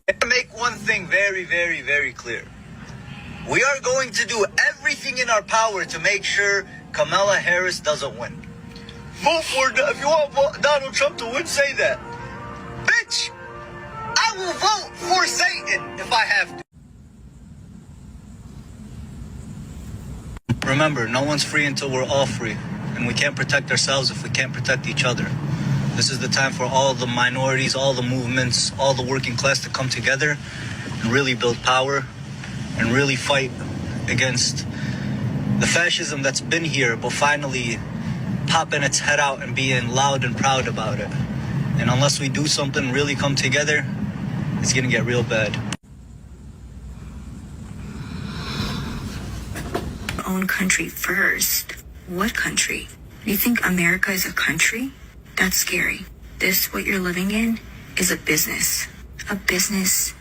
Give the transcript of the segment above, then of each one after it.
To make one thing very, very, very clear. We are going to do everything in our power to make sure Kamala Harris doesn't win. Vote for, if you want Donald Trump to win, say that. Bitch, I will vote for Satan if I have to. Remember, no one's free until we're all free. And we can't protect ourselves if we can't protect each other. This is the time for all the minorities, all the movements, all the working class to come together and really build power and really fight against the fascism that's been here, but finally popping its head out and being loud and proud about it. And unless we do something, really come together, it's gonna get real bad. Own country first. What country? You think America is a country? That's scary. What you're living in is a business. A business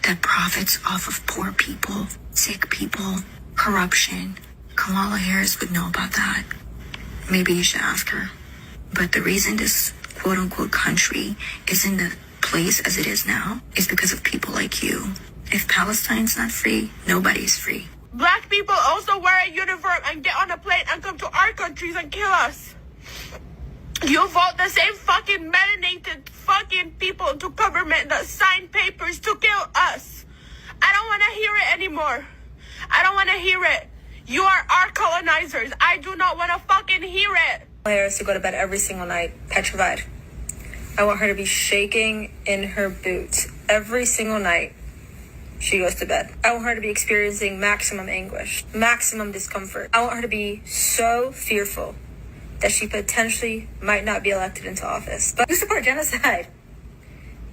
that profits off of poor people, sick people, corruption. Kamala Harris would know about that. Maybe you should ask her. But the reason this quote-unquote country is in the place as it is now is because of people like you. If Palestine's not free, nobody's free. Black people also wear a uniform and get on a plane and come to our countries and kill us. You vote the same fucking melanated fucking people to government that sign papers to kill us. I don't want to hear it anymore. I don't want to hear it. You are our colonizers. I do not want to fucking hear it. Harris to go to bed every single night, petrified. I want her to be shaking in her boots every single night she goes to bed. I want her to be experiencing maximum anguish, maximum discomfort. I want her to be so fearful that she potentially might not be elected into office. But you support genocide.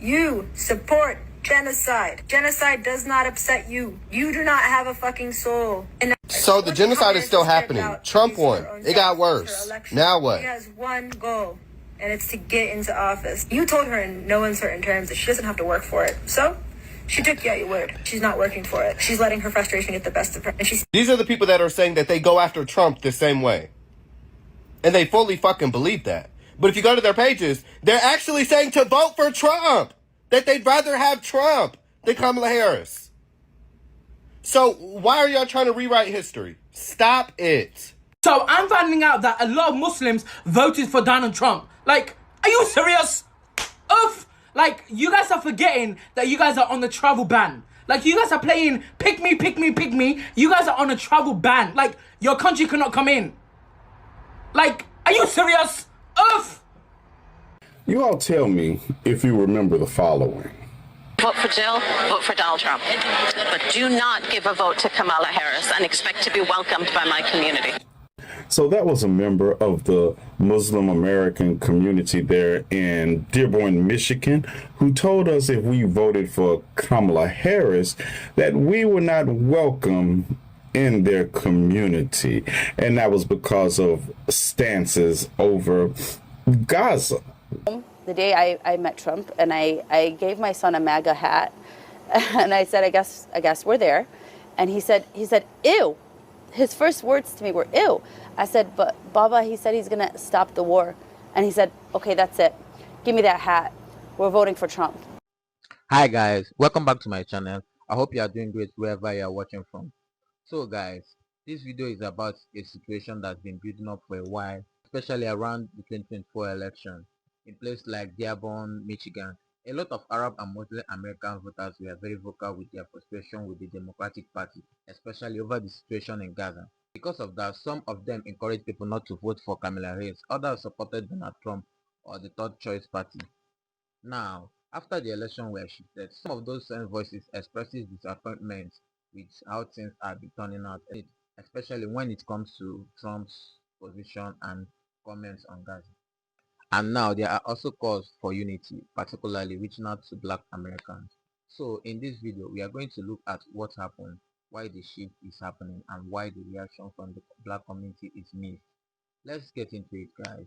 You support genocide. Genocide does not upset you. You do not have a fucking soul. And so the genocide is still happening. Trump won. It got worse. Now what? She has one goal, and it's to get into office. You told her in no uncertain terms that she doesn't have to work for it. So she took you at your word. She's not working for it. She's letting her frustration get the best of her. And these are the people that are saying that they go after Trump the same way. And they fully fucking believe that. But if you go to their pages, they're actually saying to vote for Trump. That they'd rather have Trump than Kamala Harris. So why are y'all trying to rewrite history? Stop it. So I'm finding out that a lot of Muslims voted for Donald Trump. Like, are you serious? Oof. Like, you guys are forgetting that you guys are on the travel ban. Like, you guys are playing pick me, pick me, pick me. You guys are on a travel ban. Like, your country cannot come in. Like, are you serious? Oof! You all tell me if you remember the following. Vote for Jill, vote for Donald Trump. But do not give a vote to Kamala Harris and expect to be welcomed by my community. So that was a member of the Muslim American community there in Dearborn, Michigan, who told us if we voted for Kamala Harris, that we were not welcome in their community. And that was because of stances over Gaza. The day I met Trump, and I gave my son a MAGA hat, and I said, I guess we're there. And he said, ew. His first words to me were, ew. I said, but Baba, he said he's gonna stop the war. And he said, okay, that's it. Give me that hat. We're voting for Trump. Hi guys, welcome back to my channel. I hope you are doing great wherever you are watching from. So guys, this video is about a situation that's been building up for a while, especially around the 2024 election. In places like Dearborn, Michigan, a lot of Arab and Muslim American voters were very vocal with their frustration with the Democratic Party, especially over the situation in Gaza. Because of that, some of them encouraged people not to vote for Kamala Harris, others supported Donald Trump or the third choice party. Now, after the election were shifted, some of those same voices expressed disappointment with how things are turning out, especially when it comes to Trump's position and comments on Gaza. And now there are also calls for unity, particularly reaching out to Black Americans. So in this video, we are going to look at what happened, why the shift is happening, and why the reaction from the Black community is mixed. Let's get into it, guys.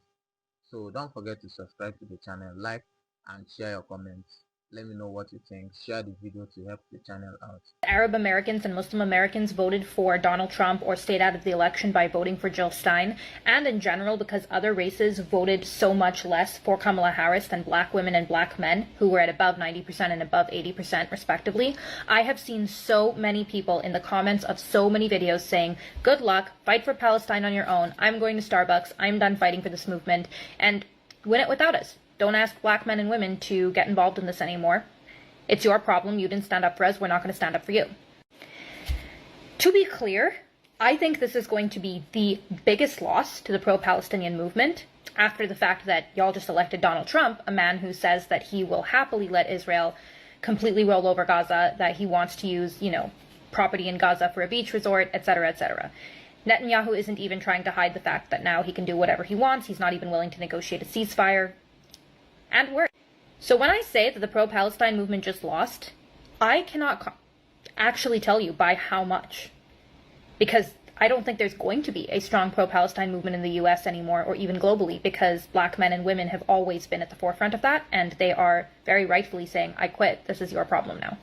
So don't forget to subscribe to the channel, like and share your comments. Let me know what you think. Share the video to help the channel out. Arab Americans and Muslim Americans voted for Donald Trump or stayed out of the election by voting for Jill Stein, and in general because other races voted so much less for Kamala Harris than black women and black men, who were at above 90% and above 80% respectively. I have seen so many people in the comments of so many videos saying, good luck, fight for Palestine on your own, I'm going to Starbucks, I'm done fighting for this movement, and win it without us. Don't ask black men and women to get involved in this anymore. It's your problem. You didn't stand up for us. We're not going to stand up for you. To be clear, I think this is going to be the biggest loss to the pro-Palestinian movement after the fact that y'all just elected Donald Trump, a man who says that he will happily let Israel completely roll over Gaza, that he wants to use, property in Gaza for a beach resort, etc., etc. Netanyahu isn't even trying to hide the fact that now he can do whatever he wants. He's not even willing to negotiate a ceasefire. And we're... So when I say that the pro-Palestine movement just lost, I cannot actually tell you by how much. Because I don't think there's going to be a strong pro-Palestine movement in the US anymore, or even globally, because black men and women have always been at the forefront of that, and they are very rightfully saying, I quit, this is your problem now.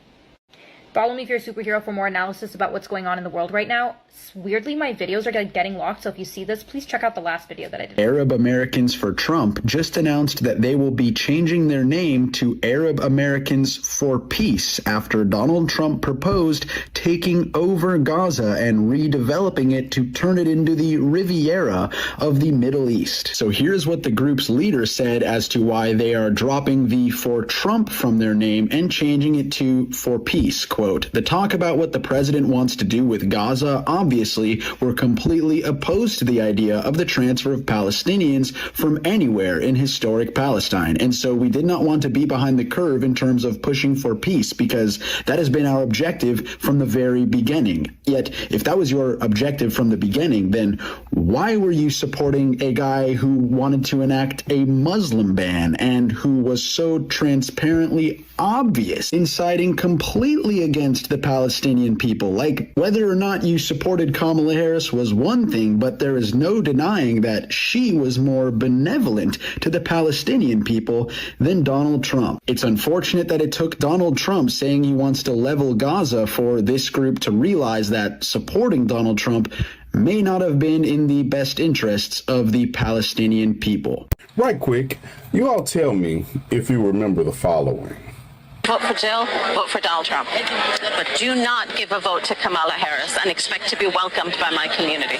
Follow me if you're a superhero for more analysis about what's going on in the world right now. Weirdly, my videos are getting locked, so if you see this, please check out the last video that I did. Arab Americans for Trump just announced that they will be changing their name to Arab Americans for Peace after Donald Trump proposed taking over Gaza and redeveloping it to turn it into the Riviera of the Middle East. So here's what the group's leader said as to why they are dropping the for Trump from their name and changing it to for Peace. Quote, the talk about what the president wants to do with Gaza, obviously, we're completely opposed to the idea of the transfer of Palestinians from anywhere in historic Palestine. And so we did not want to be behind the curve in terms of pushing for peace, because that has been our objective from the very beginning. Yet, if that was your objective from the beginning, then why were you supporting a guy who wanted to enact a Muslim ban and who was so transparently obvious, inciting completely against the Palestinian people? Like, whether or not you supported Kamala Harris was one thing, but there is no denying that she was more benevolent to the Palestinian people than Donald Trump. It's unfortunate that it took Donald Trump saying he wants to level Gaza for this group to realize that supporting Donald Trump may not have been in the best interests of the Palestinian people. Right quick, you all tell me if you remember the following. Vote for Jill, vote for Donald Trump. But do not give a vote to Kamala Harris and expect to be welcomed by my community.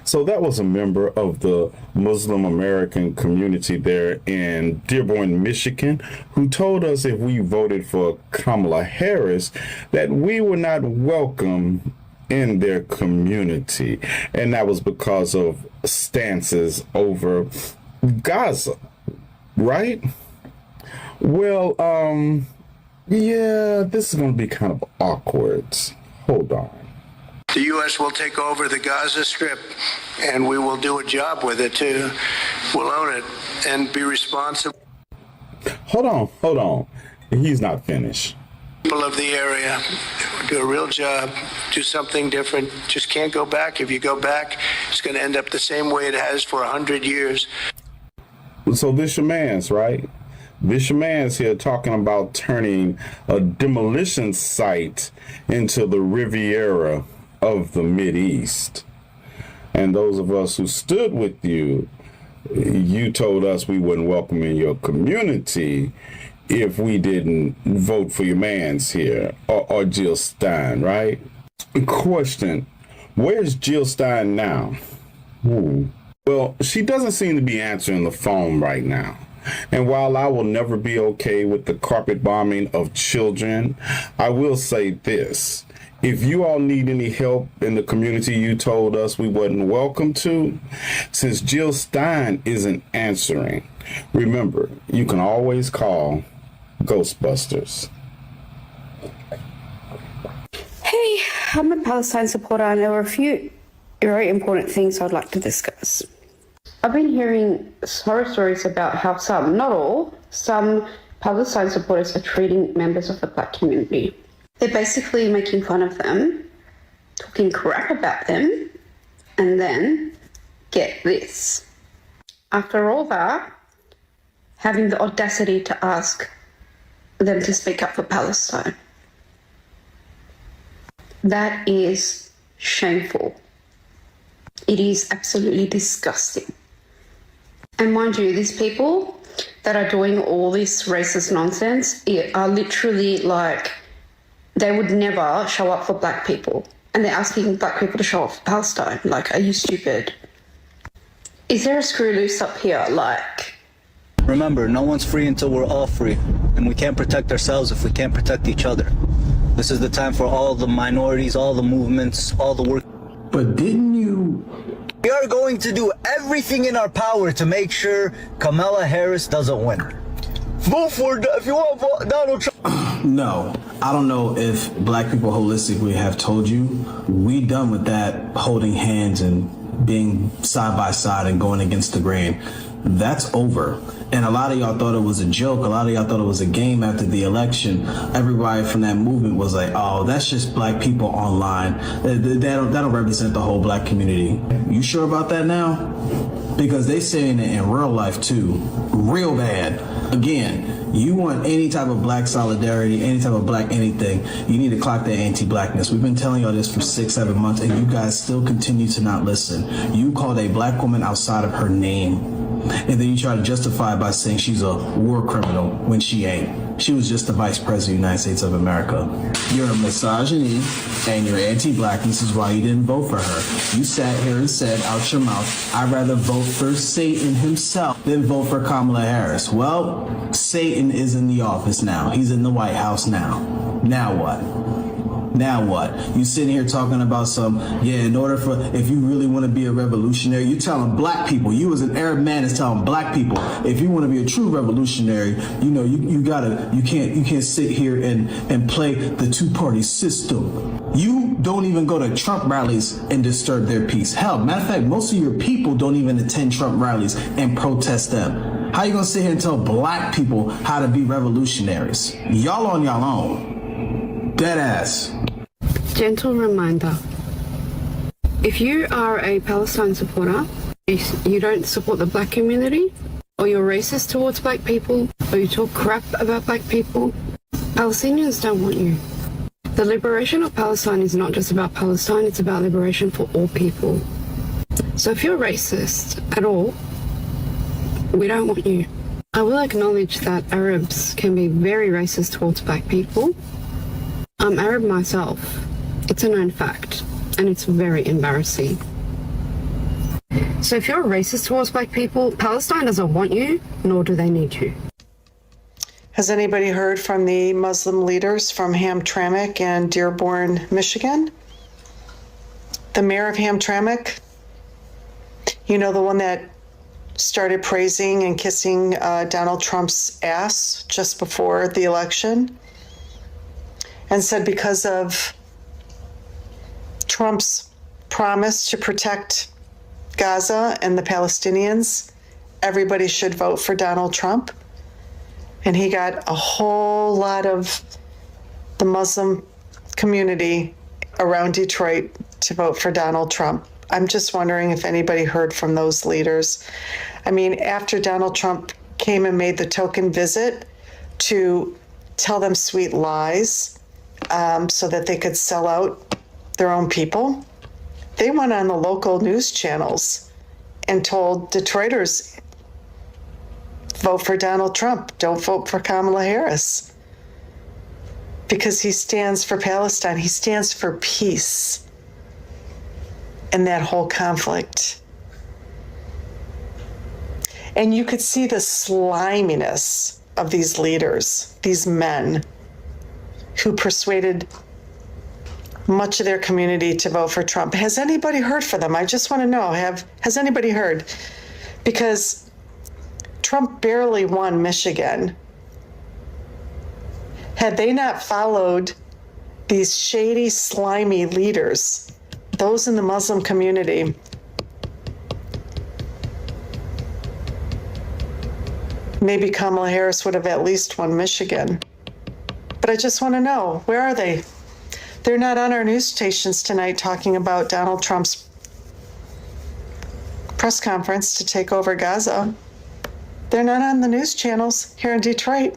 So that was a member of the Muslim American community there in Dearborn, Michigan, who told us if we voted for Kamala Harris, that we were not welcome in their community. And that was because of stances over Gaza, right? Well, yeah, this is going to be kind of awkward. Hold on. The U.S. will take over the Gaza Strip, and we will do a job with it, too. We'll own it and be responsible. Hold on. He's not finished. People of the area do a real job, do something different. Just can't go back. If you go back, it's going to end up the same way it has for 100 years. So this your man's, right? This your man's here talking about turning a demolition site into the Riviera of the Mideast. And those of us who stood with you, you told us we wouldn't welcome in your community if we didn't vote for your mans here, or Jill Stein, right? Question, where's Jill Stein now? Well, she doesn't seem to be answering the phone right now. And while I will never be okay with the carpet bombing of children, I will say this. If you all need any help in the community you told us we wasn't welcome to, since Jill Stein isn't answering, remember, you can always call Ghostbusters. Hey, I'm a Palestine supporter, and there were a few very important things I'd like to discuss. I've been hearing horror stories about how some, not all, some Palestine supporters are treating members of the black community. They're basically making fun of them, talking crap about them, and then, get this, after all that, having the audacity to ask them to speak up for Palestine. That is shameful. It is absolutely disgusting. And mind you, these people that are doing all this racist nonsense are literally like, they would never show up for black people. And they're asking black people to show up for Palestine. Like, are you stupid? Is there a screw loose up here? Like, Remember, no one's free until we're all free. And we can't protect ourselves if we can't protect each other. This is the time for all the minorities, all the movements, all the work. But didn't you... We are going to do everything in our power to make sure Kamala Harris doesn't win. Vote for, if you want to vote Donald Trump. No, I don't know if black people holistically have told you. We done with that holding hands and being side by side and going against the grain. That's over. And a lot of y'all thought it was a joke. A lot of y'all thought it was a game after the election. Everybody from that movement was like, oh, that's just black people online. That don't represent the whole black community. You sure about that now? Because they saying it in real life too. Real bad. Again, you want any type of black solidarity, any type of black anything, you need to clock that anti-blackness. We've been telling y'all this for 6-7 months, and you guys still continue to not listen. You called a black woman outside of her name. And then you try to justify it by saying she's a war criminal when she ain't. She was just the vice president of the United States of America. You're a misogyny and you're anti-blackness is why you didn't vote for her. You sat here and said out your mouth, I'd rather vote for Satan himself than vote for Kamala Harris. Well, Satan is in the office now. He's in the White House now. Now what? Now what? You sitting here talking about some, in order for, if you really want to be a revolutionary, you're telling black people, you as an Arab man is telling black people, if you want to be a true revolutionary, you can't sit here and play the two-party system. You don't even go to Trump rallies and disturb their peace. Hell, matter of fact, most of your people don't even attend Trump rallies and protest them. How you gonna sit here and tell black people how to be revolutionaries? Y'all on y'all own. Dead ass. gentle reminder. If you are a Palestine supporter, you don't support the black community, or you're racist towards black people, or you talk crap about black people, Palestinians don't want you. The liberation of Palestine is not just about Palestine, it's about liberation for all people. So if you're racist at all, we don't want you. I will acknowledge that Arabs can be very racist towards black people. I'm Arab myself. It's a known fact, and it's very embarrassing. So if you're racist towards black people, Palestine doesn't want you, nor do they need you. Has anybody heard from the Muslim leaders from Hamtramck and Dearborn, Michigan? The mayor of Hamtramck, you know, the one that started praising and kissing Donald Trump's ass just before the election, and said because of Trump's promise to protect Gaza and the Palestinians, everybody should vote for Donald Trump. And he got a whole lot of the Muslim community around Detroit to vote for Donald Trump. I'm just wondering if anybody heard from those leaders. I mean, after Donald Trump came and made the token visit to tell them sweet lies so that they could sell out their own people, they went on the local news channels and told Detroiters, vote for Donald Trump, don't vote for Kamala Harris. Because he stands for Palestine, he stands for peace in that whole conflict. And you could see the sliminess of these leaders, these men who persuaded much of their community to vote for Trump. Has anybody heard from them? I just want to know, has anybody heard? Because Trump barely won Michigan. Had they not followed these shady, slimy leaders, those in the Muslim community, maybe Kamala Harris would have at least won Michigan. But I just want to know, where are they? They're not on our news stations tonight talking about Donald Trump's press conference to take over Gaza. They're not on the news channels here in Detroit.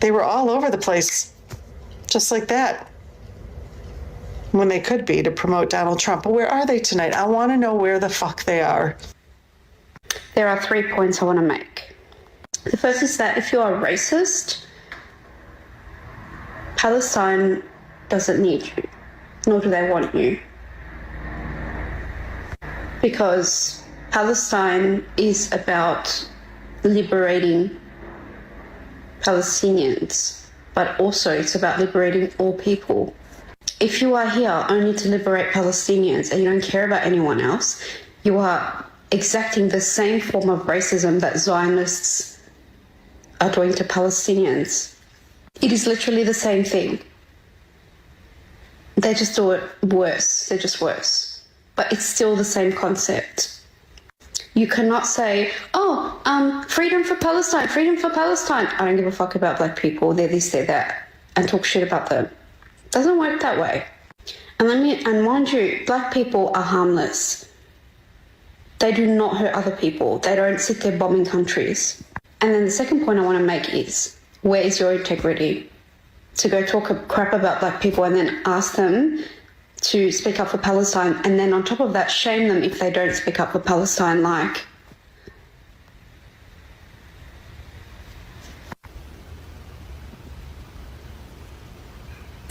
They were all over the place, just like that, when they could be to promote Donald Trump. But where are they tonight? I want to know where the fuck they are. There are 3 points I want to make. The first is that if you are racist, Palestine doesn't need you, nor do they want you. Because Palestine is about liberating Palestinians, but also it's about liberating all people. If you are here only to liberate Palestinians and you don't care about anyone else, you are exacting the same form of racism that Zionists are doing to Palestinians. It is literally the same thing. They just do it worse. They're just worse. But it's still the same concept. You cannot say, freedom for Palestine, freedom for Palestine. I don't give a fuck about black people. They're this, they're that. And talk shit about them. Doesn't work that way. And mind you, black people are harmless. They do not hurt other people. They don't sit there bombing countries. And then the second point I want to make is, where is your integrity? To go talk crap about black people and then ask them to speak up for Palestine, and then on top of that, shame them if they don't speak up for Palestine, like...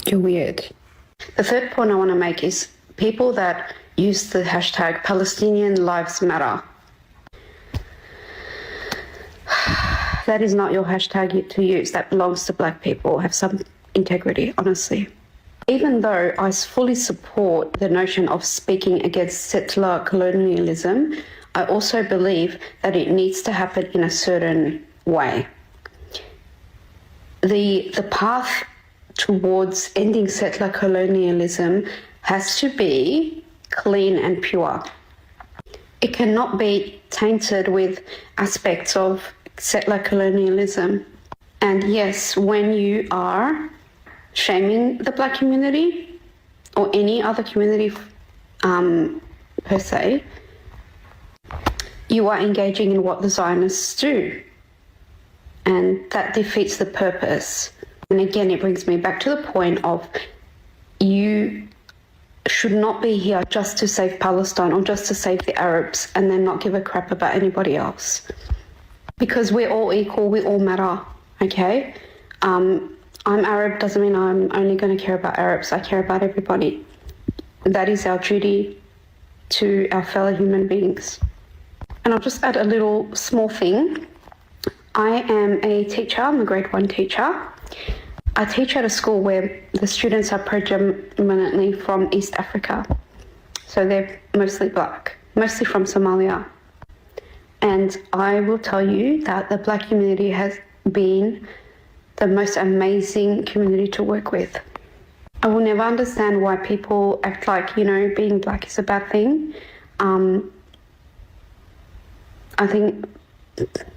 You're weird. The third point I want to make is people that use the hashtag Palestinian Lives Matter. That is not your hashtag to use. That belongs to black people. Have some integrity, honestly. Even though I fully support the notion of speaking against settler colonialism, I also believe that it needs to happen in a certain way. The path towards ending settler colonialism has to be clean and pure. It cannot be tainted with aspects of settler colonialism. And yes, when you are shaming the black community or any other community per se, you are engaging in what the Zionists do. And that defeats the purpose. And again, it brings me back to the point of you should not be here just to save Palestine or just to save the Arabs and then not give a crap about anybody else. Because we're all equal, we all matter, okay? I'm Arab doesn't mean I'm only going to care about Arabs. I care about everybody. That is our duty to our fellow human beings. And I'll just add a little small thing. I am a teacher, I'm a grade 1 teacher. I teach at a school where the students are predominantly from East Africa. So they're mostly black, mostly from Somalia. And I will tell you that the black community has been the most amazing community to work with. I will never understand why people act like, being black is a bad thing. I think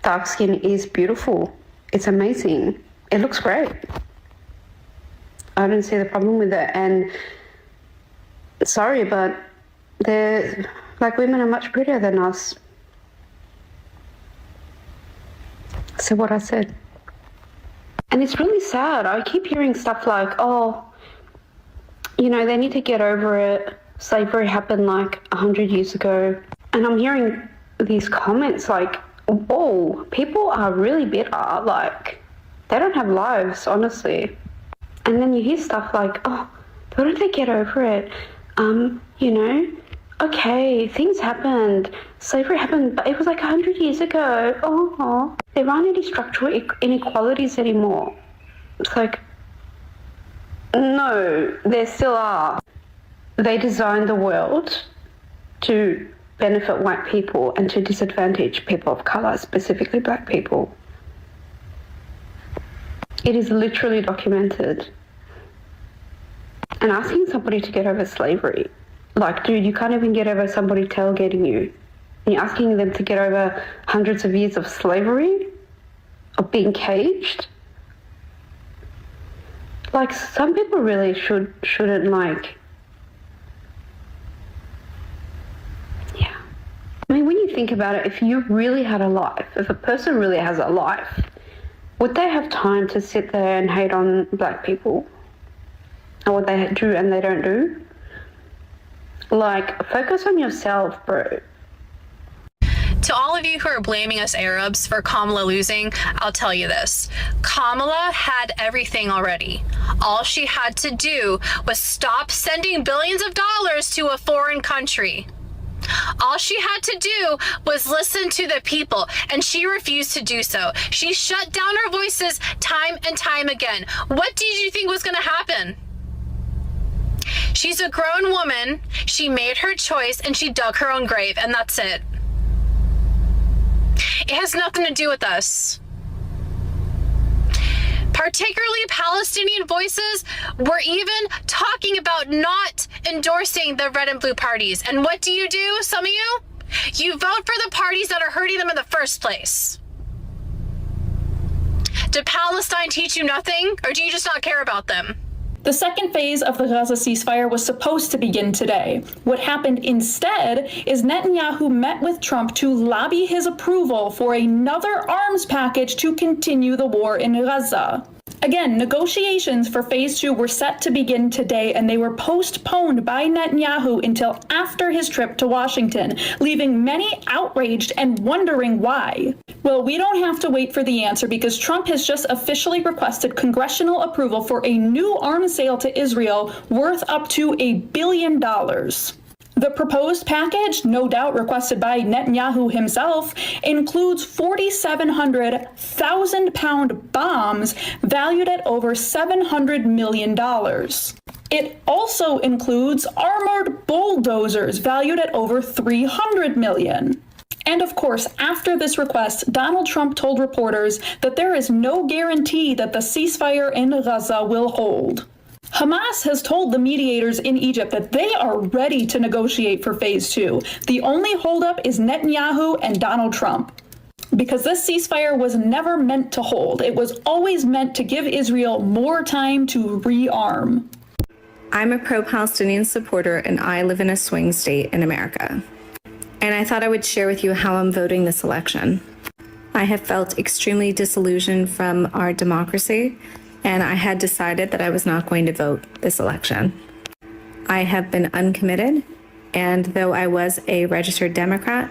dark skin is beautiful. It's amazing. It looks great. I don't see the problem with it. And sorry, but black women are much prettier than us. So what I said. And it's really sad. I keep hearing stuff like, they need to get over it. Slavery happened like 100 years ago. And I'm hearing these comments like, whoa, people are really bitter. Like, they don't have lives, honestly. And then you hear stuff like, why don't they get over it? Okay, things happened. Slavery happened, but it was like 100 years ago. There aren't any structural inequalities anymore. It's like, no, there still are. They designed the world to benefit white people and to disadvantage people of color, specifically black people. It is literally documented. And asking somebody to get over slavery, like, dude, you can't even get over somebody tailgating you. And you're asking them to get over hundreds of years of slavery, of being caged. Like, some people really shouldn't like. Yeah. I mean, when you think about it, if you really had a life, if a person really has a life, would they have time to sit there and hate on black people? Or what they do and they don't do? Like, focus on yourself, bro. To all of you who are blaming us Arabs for Kamala losing, I'll tell you this. Kamala had everything already. All she had to do was stop sending billions of dollars to a foreign country. All she had to do was listen to the people, and she refused to do so. She shut down her voices time and time again. What did you think was going to happen? She's a grown woman. She made her choice, and she dug her own grave, and that's it. It has nothing to do with us. Particularly Palestinian voices were even talking about not endorsing the red and blue parties. And what do, some of you? You vote for the parties that are hurting them in the first place. Did Palestine teach you nothing, or do you just not care about them? The second phase of the Gaza ceasefire was supposed to begin today. What happened instead is Netanyahu met with Trump to lobby his approval for another arms package to continue the war in Gaza. Again, negotiations for phase 2 were set to begin today, and they were postponed by Netanyahu until after his trip to Washington, leaving many outraged and wondering why. Well, we don't have to wait for the answer because Trump has just officially requested congressional approval for a new arms sale to Israel worth up to $1 billion. The proposed package, no doubt requested by Netanyahu himself, includes 4,700 1,000-pound bombs valued at over $700 million. It also includes armored bulldozers valued at over $300 million. And of course, after this request, Donald Trump told reporters that there is no guarantee that the ceasefire in Gaza will hold. Hamas has told the mediators in Egypt that they are ready to negotiate for phase 2. The only holdup is Netanyahu and Donald Trump. Because this ceasefire was never meant to hold. It was always meant to give Israel more time to rearm. I'm a pro-Palestinian supporter and I live in a swing state in America. And I thought I would share with you how I'm voting this election. I have felt extremely disillusioned from our democracy, and I had decided that I was not going to vote this election. I have been uncommitted, and though I was a registered Democrat,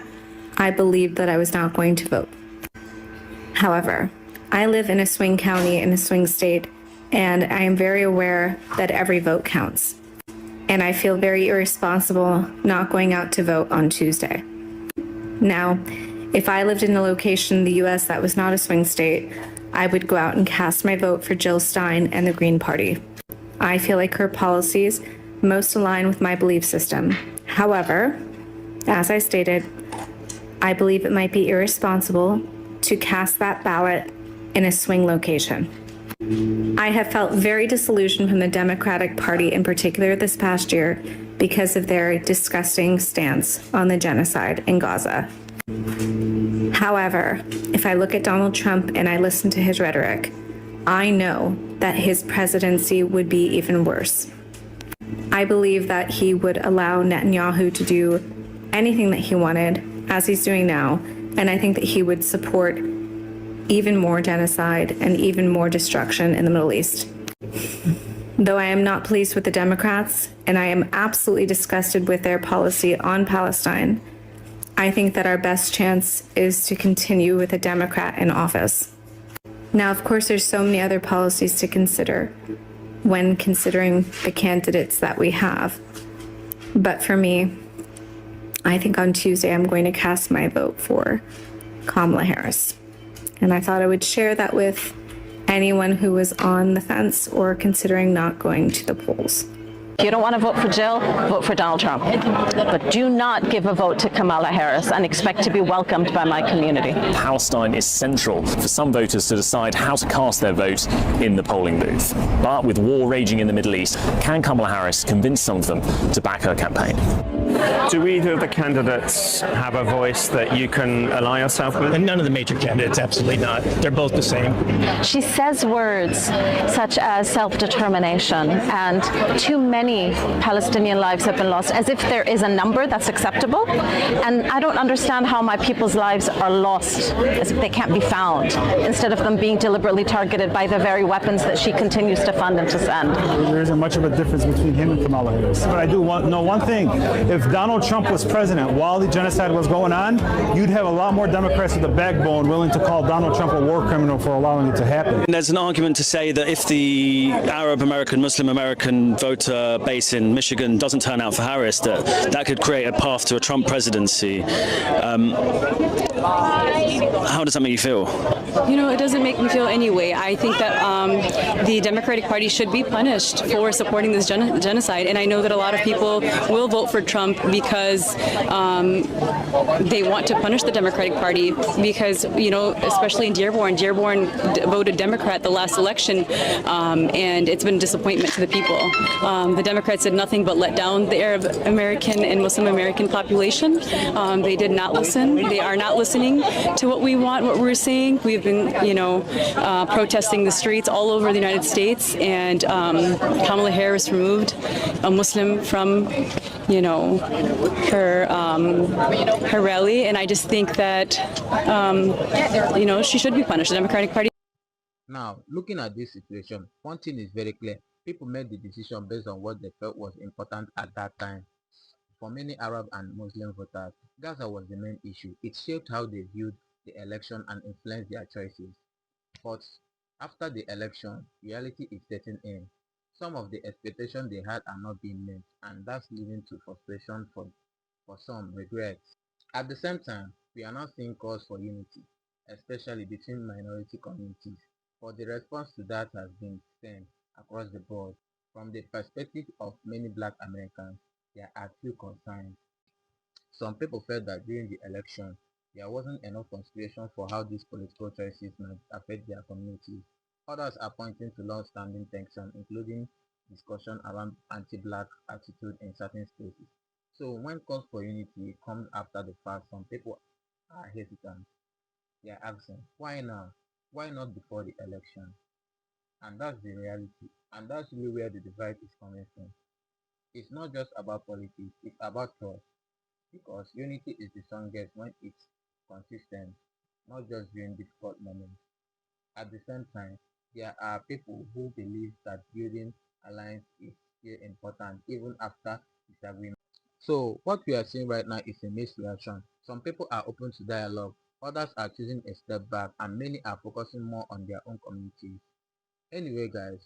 I believed that I was not going to vote. However, I live in a swing county in a swing state, and I am very aware that every vote counts. And I feel very irresponsible not going out to vote on Tuesday. Now, if I lived in a location in the US that was not a swing state, I would go out and cast my vote for Jill Stein and the Green Party. I feel like her policies most align with my belief system. However, as I stated, I believe it might be irresponsible to cast that ballot in a swing location. I have felt very disillusioned from the Democratic Party in particular this past year because of their disgusting stance on the genocide in Gaza. However, if I look at Donald Trump and I listen to his rhetoric, I know that his presidency would be even worse. I believe that he would allow Netanyahu to do anything that he wanted, as he's doing now, and I think that he would support even more genocide and even more destruction in the Middle East. Though I am not pleased with the Democrats, and I am absolutely disgusted with their policy on Palestine, I think that our best chance is to continue with a Democrat in office. Now, of course, there's so many other policies to consider when considering the candidates that we have. But for me, I think on Tuesday I'm going to cast my vote for Kamala Harris. And I thought I would share that with anyone who was on the fence or considering not going to the polls. If you don't want to vote for Jill, vote for Donald Trump. But do not give a vote to Kamala Harris and expect to be welcomed by my community. Palestine is central for some voters to decide how to cast their vote in the polling booth. But with war raging in the Middle East, can Kamala Harris convince some of them to back her campaign? Do either of the candidates have a voice that you can ally yourself with? And none of the major candidates, absolutely not. They're both the same. She says words such as self-determination, and too many Palestinian lives have been lost, as if there is a number that's acceptable. And I don't understand how my people's lives are lost, as if they can't be found, instead of them being deliberately targeted by the very weapons that she continues to fund and to send. There isn't much of a difference between him and Kamala Harris. But I do know one thing. If Donald Trump was president while the genocide was going on, you'd have a lot more Democrats with the backbone willing to call Donald Trump a war criminal for allowing it to happen. There's an argument to say that if the Arab American, Muslim American voter base in Michigan doesn't turn out for Harris, that could create a path to a Trump presidency. How does that make you feel? You know, it doesn't make me feel any way. I think that the Democratic Party should be punished for supporting this genocide. And I know that a lot of people will vote for Trump because they want to punish the Democratic Party because, you know, especially in Dearborn voted Democrat the last election, and it's been a disappointment to the people. The Democrats did nothing but let down the Arab American and Muslim American population. They did not listen. They are not listening to what we want, what we're saying. We've been, you know, protesting the streets all over the United States, and Kamala Harris removed a Muslim from, you know, her rally, and I just think that, you know, she should be punished. The Democratic Party. Now, looking at this situation, one thing is very clear. People made the decision based on what they felt was important at that time. For many Arab and Muslim voters, Gaza was the main issue. It shaped how they viewed the election and influenced their choices. But after the election, reality is setting in. Some of the expectations they had are not being met, and that's leading to frustration for some, regret. At the same time, we are now seeing calls for unity, especially between minority communities. But the response to that has been same across the board. From the perspective of many Black Americans, there are two concerns. Some people felt that during the election, there wasn't enough consideration for how these political choices might affect their communities. Others are pointing to long-standing tension, including discussion around anti-Black attitude in certain spaces. So when calls for unity come after the fact, some people are hesitant. They are asking, why now? Why not before the election? And that's the reality. And that's really where the divide is coming from. It's not just about politics, it's about trust. Because unity is the strongest when it's consistent, not just during difficult moments. At the same time, there are people who believe that building alliance is still important even after disagreement. So what we are seeing right now is a mixed reaction. Some people are open to dialogue, others are choosing a step back, and many are focusing more on their own communities. Anyway guys,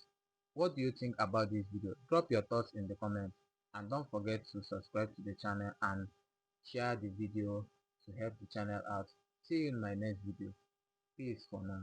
what do you think about this video? Drop your thoughts in the comments, and don't forget to subscribe to the channel and share the video to help the channel out. See you in my next video. Peace for now.